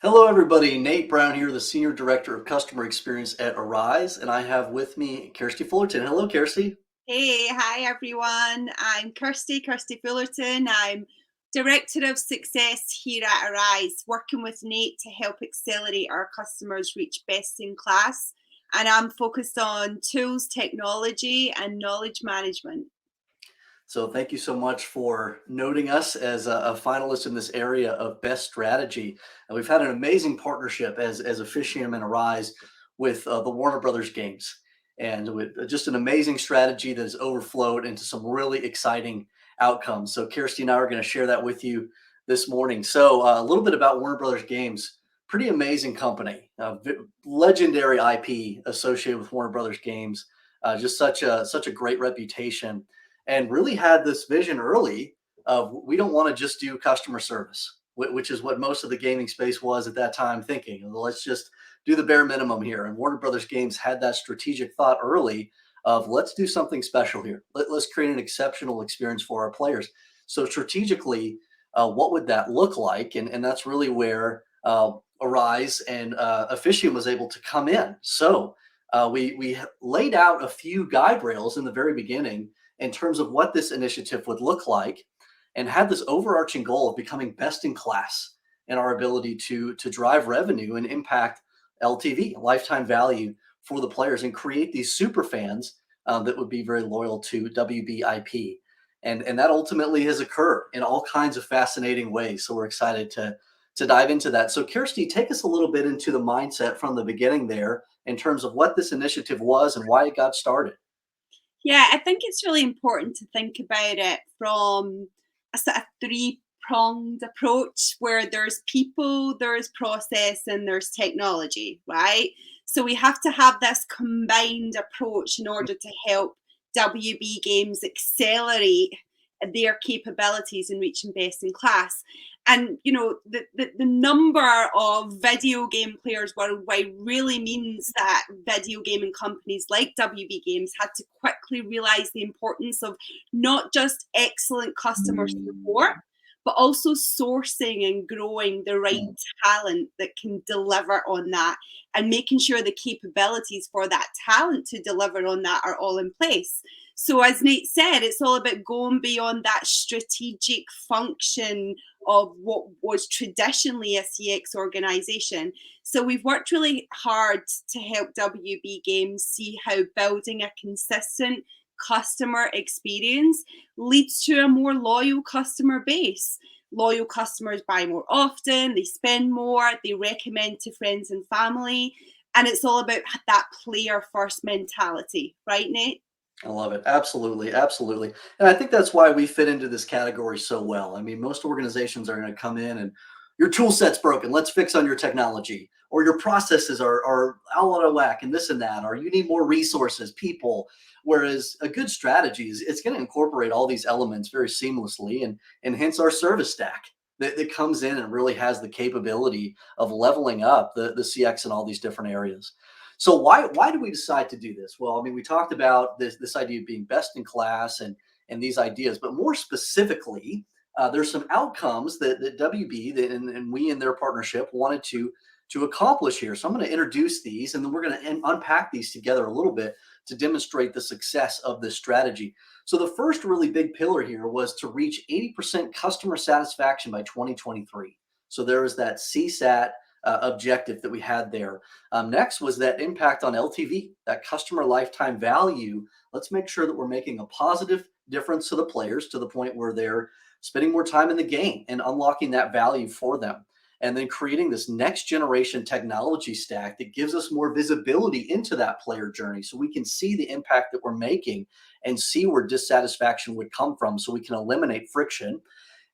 Hello, everybody. Nate Brown here, the Senior Director of Customer Experience at Arise, and I have with me Kirsty Fullerton. Hello, Kirsty. Hey, hi everyone. I'm Kirsty Fullerton. I'm Director of Success here at Arise, working with Nate to help accelerate our customers reach best in class. And I'm focused on tools, technology, and knowledge management. So, thank you so much for noting us as a finalist in this area of best strategy. And we've had an amazing partnership as Officium and Arise with the Warner Brothers games, and with just an amazing strategy that has overflowed into some really exciting outcomes. So, Kirsty and I are going to share that with you this morning. So, a little bit about Warner Brothers games. Pretty amazing company, legendary IP associated with Warner Brothers games. Just such a great reputation, and really had this vision early of we don't want to just do customer service, which is what most of the gaming space was at that time thinking. Let's just do the bare minimum here. And Warner Brothers Games had that strategic thought early of let's do something special here. Let's create an exceptional experience for our players. So strategically, what would that look like? And that's really where Arise and Officium was able to come in. So we laid out a few guide rails in the very beginning in terms of what this initiative would look like, and had this overarching goal of becoming best in class in our ability to drive revenue and impact LTV, lifetime value, for the players, and create these super fans that would be very loyal to WBIP. And that ultimately has occurred in all kinds of fascinating ways. So we're excited to dive into that. So Kirsty, take us a little bit into the mindset from the beginning there in terms of what this initiative was and why it got started. Yeah, I think it's really important to think about it from a sort of three-pronged approach where there's people, there's process, and there's technology, right? So we have to have this combined approach in order to help WB Games accelerate their capabilities in reaching best in class. And the number of video game players worldwide really means that video gaming companies like WB Games had to quickly realize the importance of not just excellent customer support, but also sourcing and growing the right talent that can deliver on that, and making sure the capabilities for that talent to deliver on that are all in place. So, as Nate said, it's all about going beyond that strategic function of what was traditionally a CX organization. So, we've worked really hard to help WB Games see how building a consistent customer experience leads to a more loyal customer base. Loyal customers buy more often, they spend more, they recommend to friends and family. And it's all about that player first mentality, right, Nate? I love it. Absolutely. Absolutely. And I think that's why we fit into this category so well. I mean, most organizations are going to come in and your tool set's broken. Let's fix on your technology. Or your processes are out of whack and this and that. Or you need more resources, people. Whereas a good strategy is it's going to incorporate all these elements very seamlessly, and hence our service stack that comes in and really has the capability of leveling up the CX in all these different areas. So why did we decide to do this? Well, I mean, we talked about this idea of being best in class and these ideas, but more specifically, there's some outcomes that WB and we in their partnership wanted to accomplish here. So I'm going to introduce these, and then we're going to unpack these together a little bit to demonstrate the success of this strategy. So the first really big pillar here was to reach 80% customer satisfaction by 2023. So there was that CSAT objective that we had there. Next was that impact on LTV, that customer lifetime value. Let's make sure that we're making a positive difference to the players to the point where they're spending more time in the game and unlocking that value for them. And then creating this next generation technology stack that gives us more visibility into that player journey so we can see the impact that we're making and see where dissatisfaction would come from so we can eliminate friction.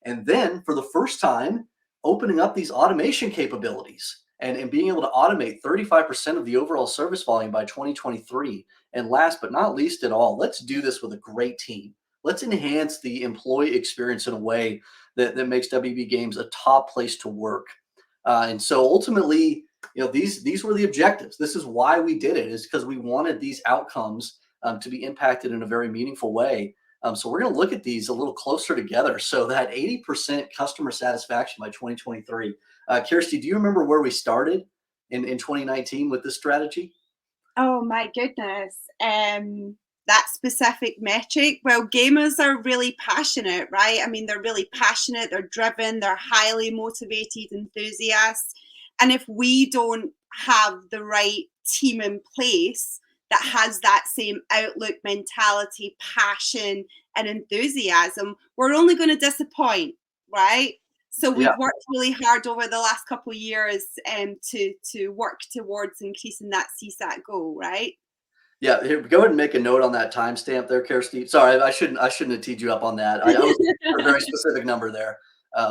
And then for the first time, opening up these automation capabilities and being able to automate 35% of the overall service volume by 2023. And last but not least at all, let's do this with a great team. Let's enhance the employee experience in a way that makes WB Games a top place to work. And so ultimately, these were the objectives. This is why we did it, is because we wanted these outcomes to be impacted in a very meaningful way. So we're going to look at these a little closer together. So that 80% customer satisfaction by 2023. Kirsty, do you remember where we started in 2019 with this strategy? Oh my goodness. That specific metric. Well, gamers are really passionate, right? I mean, they're really passionate, they're driven, they're highly motivated enthusiasts. And if we don't have the right team in place that has that same outlook, mentality, passion, and enthusiasm, we're only going to disappoint, right? So Yeah. we've worked really hard over the last couple of years to work towards increasing that CSAT goal, right? Yeah, here, go ahead and make a note on that timestamp there, Kirsty. Sorry, I shouldn't have teed you up on that. I was looking for a very specific number there,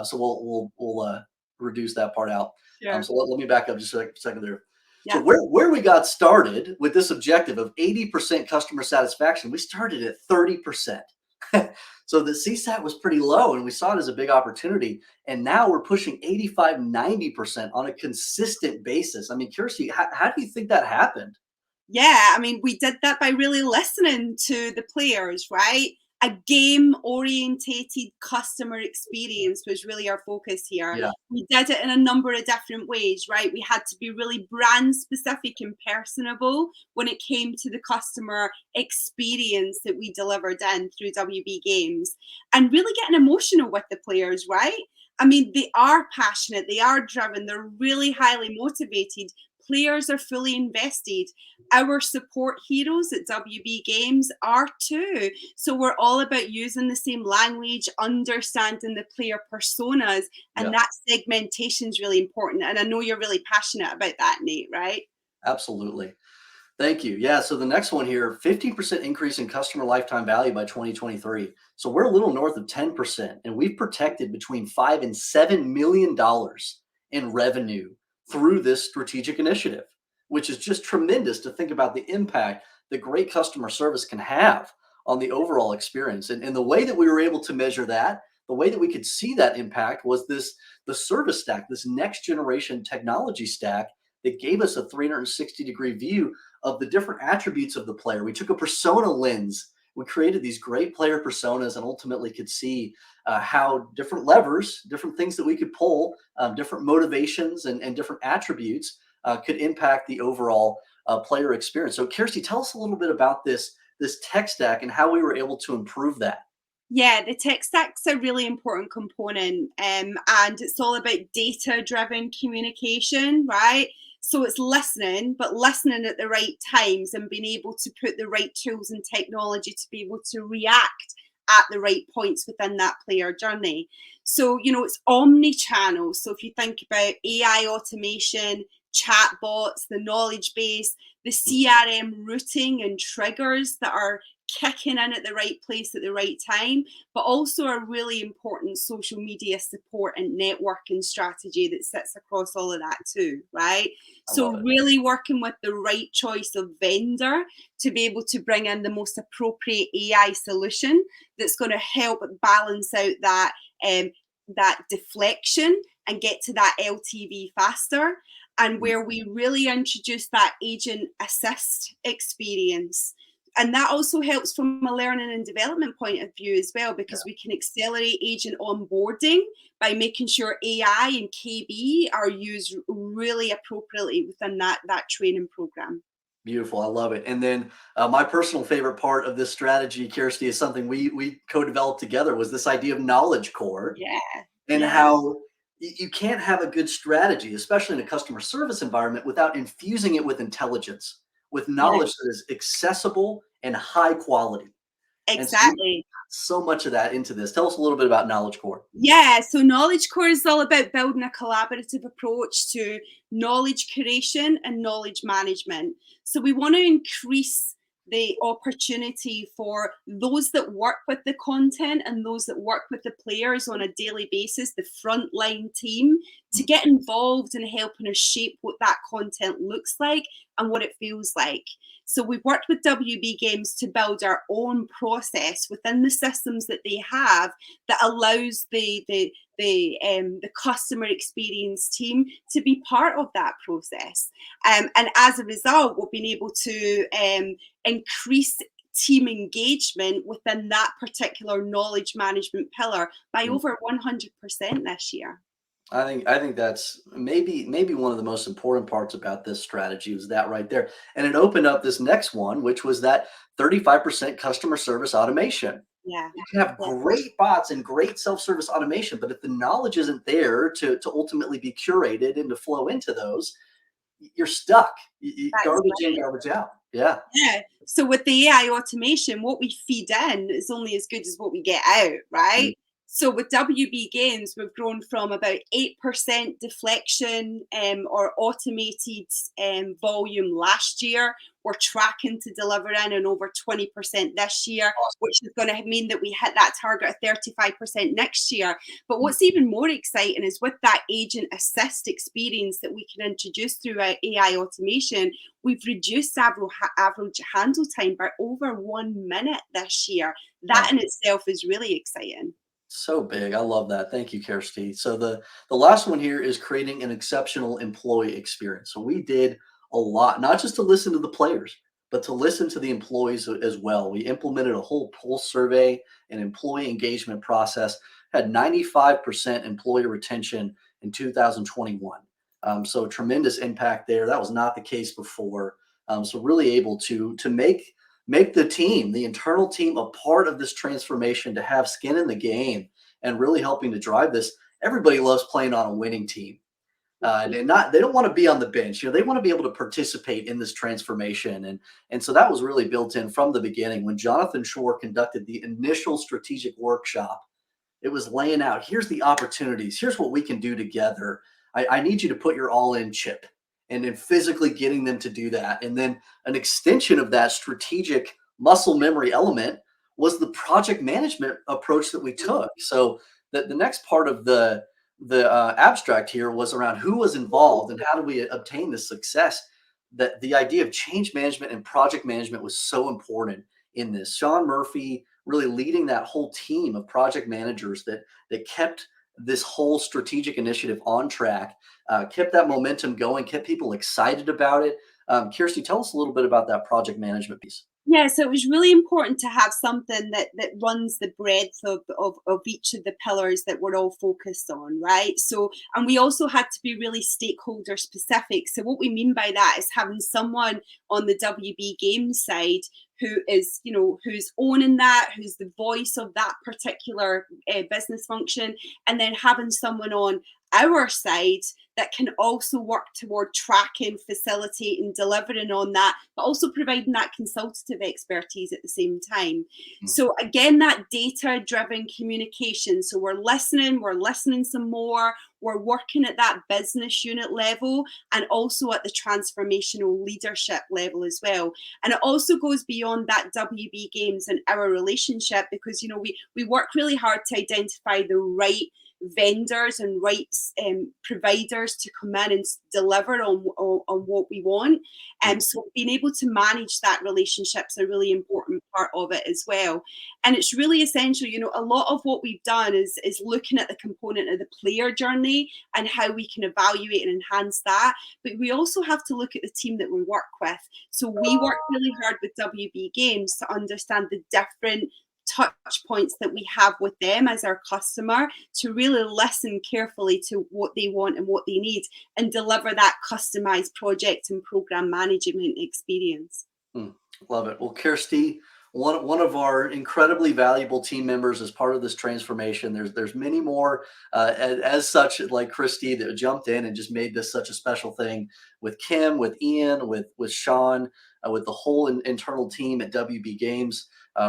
so we'll reduce that part out. Sure. So let me back up just a second there. So Yeah. where we got started with this objective of 80% customer satisfaction, we started at 30%. So the CSAT was pretty low, and we saw it as a big opportunity. And now we're pushing 85, 90% on a consistent basis. I mean, Kirsty, how do you think that happened? Yeah, I mean, we did that by really listening to the players, right? A game orientated customer experience was really our focus here. Yeah, We did it in a number of different ways, right? We had to be really brand specific and personable when it came to the customer experience that we delivered in through WB Games, and really getting emotional with the players, right? I mean, they are passionate, they are driven, they're really highly motivated. Players are fully invested. Our support heroes at WB Games are too. So we're all about using the same language, understanding the player personas, yeah. and that segmentation is really important. And I know you're really passionate about that, Nate, right? Absolutely. Thank you. Yeah. So the next one here, 15% increase in customer lifetime value by 2023. So we're a little north of 10%, and we've protected between $5 and $7 million in revenue through this strategic initiative, which is just tremendous to think about the impact that great customer service can have on the overall experience. And the way that we were able to measure that, the way that we could see that impact was the service stack, this next generation technology stack that gave us a 360-degree view of the different attributes of the player. We took a persona lens. We created these great player personas and ultimately could see how different levers, different things that we could pull, different motivations and different attributes could impact the overall player experience. So, Kirsty, tell us a little bit about this tech stack and how we were able to improve that. Yeah, the tech stack's a really important component, and it's all about data-driven communication, right? So it's listening, but listening at the right times and being able to put the right tools and technology to be able to react at the right points within that player journey. So, it's omni-channel. So if you think about AI automation, chatbots, the knowledge base, the CRM routing and triggers that are kicking in at the right place at the right time, but also a really important social media support and networking strategy that sits across all of that too, right? I So love it. really working with the right choice of vendor to be able to bring in the most appropriate AI solution that's going to help balance out that deflection and get to that LTV faster, and Mm, where we really introduce that agent assist experience. And that also helps from a learning and development point of view as well, yeah. because we can accelerate agent onboarding by making sure AI and KB are used really appropriately within that training program. Beautiful. I love it. And then my personal favorite part of this strategy, Kirsty, is something we co-developed together was this idea of knowledge core Yeah, and yeah, how you can't have a good strategy, especially in a customer service environment, without infusing it with intelligence, with yeah, knowledge that is accessible and high quality. And so we exactly. so much of that into this. Tell us a little bit about knowledge core. Yeah, so Knowledge Core is all about building a collaborative approach to knowledge creation and knowledge management. So we want to increase the opportunity for those that work with the content and those that work with the players on a daily basis, the frontline team, to get involved in helping us shape what that content looks like and what it feels like. So we've worked with WB Games to build our own process within the systems that they have that allows the customer experience team to be part of that process. And as a result, we've been able to increase team engagement within that particular knowledge management pillar by over 100% this year. I think that's maybe one of the most important parts about this strategy was that right there. And it opened up this next one, which was that 35% customer service automation. Yeah. You can have Yeah. great bots and great self-service automation, but if the knowledge isn't there to ultimately be curated and to flow into those, you're stuck. That's Garbage in, right. garbage out. Yeah. Yeah. So with the AI automation, what we feed in is only as good as what we get out, Mm. right? So with WB Games, we've grown from about 8% deflection or automated volume last year. We're tracking to deliver in an over 20% this year, which is going to mean that we hit that target of 35% next year. But what's even more exciting is with that agent assist experience that we can introduce through AI automation, we've reduced average handle time by over 1 minute this year. That Wow. in itself is really exciting. So big. I love that. Thank you, Kirsty. So the last one here is creating an exceptional employee experience. So we did a lot, not just to listen to the players, but to listen to the employees as well. We implemented a whole pulse survey and employee engagement process, had 95% employee retention in 2021. So tremendous impact there. That was not the case before. So really able to make the team, the internal team, a part of this transformation, to have skin in the game and really helping to drive this. Everybody loves playing on a winning team. And not they don't want to be on the bench. They want to be able to participate in this transformation. And so that was really built in from the beginning. When Jonathan Shore conducted the initial strategic workshop, it was laying out, here's the opportunities, here's what we can do together. I need you to put your all-in chip, and then physically getting them to do that. And then an extension of that strategic muscle memory element was the project management approach that we took. So the next part of the abstract here was around who was involved and how do we obtain this success. That the idea of change management and project management was so important in this. Sean Murphy really leading that whole team of project managers that kept this whole strategic initiative on track, kept that momentum going, kept people excited about it. Kirsty, tell us a little bit about that project management piece. Yeah, so it was really important to have something that runs the breadth of each of the pillars that we're all focused on, right? So, and we also had to be really stakeholder specific. So what we mean by that is having someone on the WB Games side who is, who's owning that, who's the voice of that particular business function, and then having someone on our side that can also work toward tracking, facilitating, delivering on that, but also providing that consultative expertise at the same time. Mm. So again, that data-driven communication. So we're listening some more, we're working at that business unit level and also at the transformational leadership level as well. And it also goes beyond that WB Games and our relationship because, we work really hard to identify the right vendors and rights providers to come in and deliver on what we want. And so being able to manage that relationship is a really important part of it as well. And it's really essential, a lot of what we've done is looking at the component of the player journey and how we can evaluate and enhance that. But we also have to look at the team that we work with. So we work really hard with WB Games to understand the different touch points that we have with them as our customer to really listen carefully to what they want and what they need and deliver that customized project and program management experience. Love it. Well, Kirsty, one of our incredibly valuable team members as part of this transformation. There's many more as such, like Christy, that jumped in and just made this such a special thing with Kim, with Ian, with Sean, with the whole internal team at WB Games.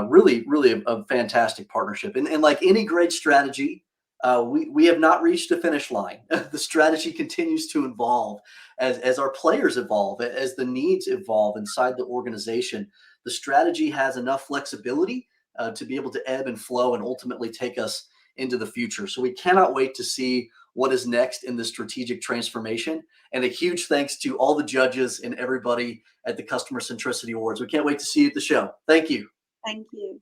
Really a fantastic partnership. And like any great strategy, we have not reached a finish line. The strategy continues to evolve as our players evolve, as the needs evolve inside the organization. The strategy has enough flexibility to be able to ebb and flow and ultimately take us into the future. So we cannot wait to see what is next in the strategic transformation. And a huge thanks to all the judges and everybody at the Customer Centricity Awards. We can't wait to see you at the show. Thank you. Thank you.